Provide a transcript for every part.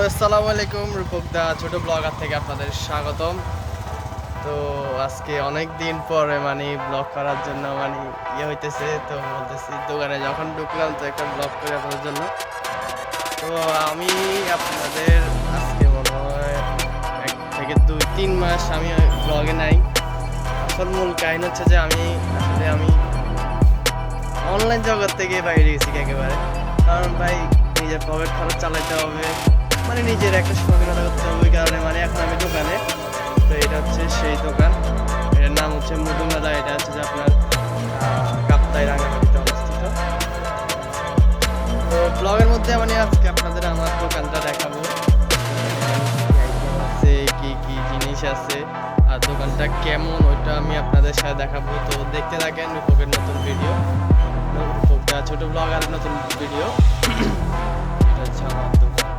আসসালামু আলাইকুম, রূপক দা ছোট ব্লগার থেকে আপনাদের স্বাগতম। তো আজকে অনেক দিন পরে ব্লগ করার জন্য হইতেছে, তো বলতেছি দোকানে যখন ঢুকলাম তো একটা ব্লগ করি আপনাদের জন্য। তো আমি আপনাদের আজকে মনে হয় 1 থেকে 2-3 মাস আমি ব্লগে নাই। আসল মূল কাহিনী হচ্ছে যে আমি অনলাইন জগৎ থেকে বাইরে গেছি একেবারে। কারণ ভাই নিজের পকেট খরচ চালাইতে হবে, নিজের একটা স্বাধীনতা করতে হবে। ওই কারণে এখন আমি দোকানে। তো এটা হচ্ছে সেই দোকান, এটার নাম হচ্ছে মধুমেলা। এটা হচ্ছে যে আপনার কাপ্তাই রাঙামাটিতে অবস্থিত। তো ব্লগের মধ্যে আজকে আপনাদের আমার দোকানটা দেখাবো, আছে কি কি জিনিস আছে আর দোকানটা কেমন ওইটা আমি আপনাদের সাথে দেখাবো। তো দেখতে থাকেন রূপকের নতুন ভিডিও, রূপকটা ছোট ব্লগারের নতুন ভিডিও। এটা হচ্ছে আমার দোকান।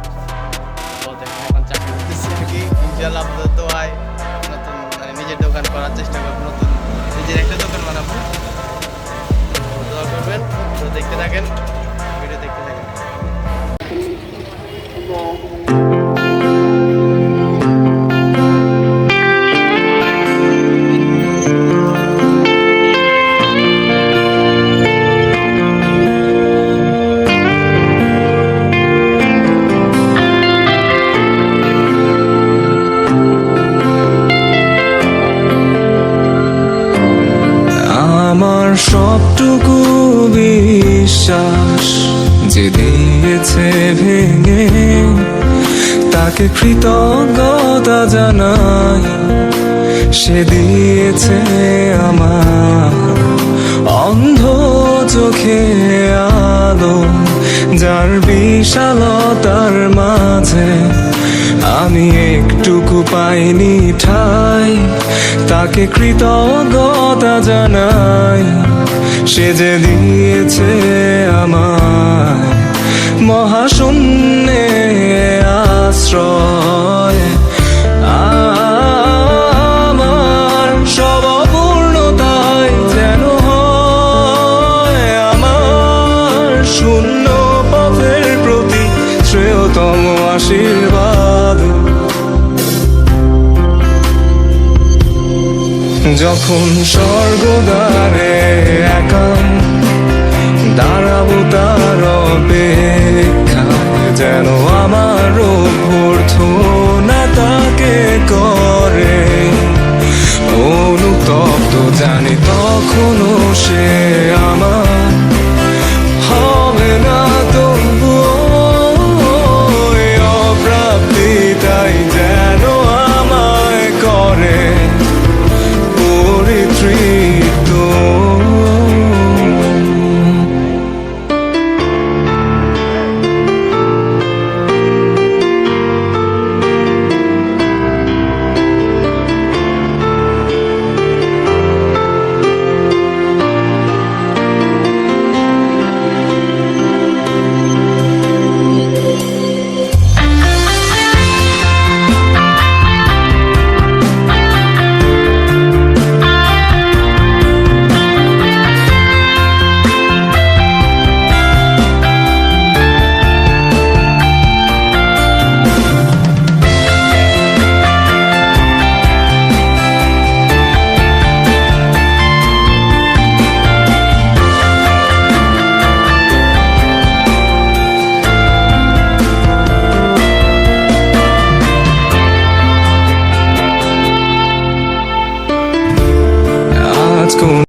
তো দেখেন এখন চাকরি করতেছি আর কি, ইনশাআল্লাহ আপনাদের দোয়ায় নতুন নিজের দোকান করার চেষ্টা করবো, নতুন নিজের একটা দোকান বানাবো। তো দোয়া করবেন। তো দেখতে থাকেন ভিডিও, দেখতে থাকেন। সবটুকু বিশ্বাস যে দিয়েছে ভেঙে, তাকে কৃতজ্ঞতা জানাই। সে দিয়েছে আমার অন্ধ চোখে আলো, যার বিশালতার মাঝে আমি একটুকু পাইনি ঠাই। তাকে কৃতজ্ঞতা জানাই, সে যে দিয়েছে আমায় মহাশূন্যে আশ্রয়। আমার সব অপূর্ণতায় যেন হয় আমার শূন্য পথের প্রতি শ্রেয়তম আশীর্বাদ। যখন স্বর্গদ্বারে একা দাঁড়াবো তার অপেক্ষায়, যেন আমার অভ্যর্থনা তাকে করে অনুতপ্ত, জানি তখনও সে আমার হবে না তবুও অপ্রাপ্তি, তাই যেন আমায় করে পরিতৃপ্ত।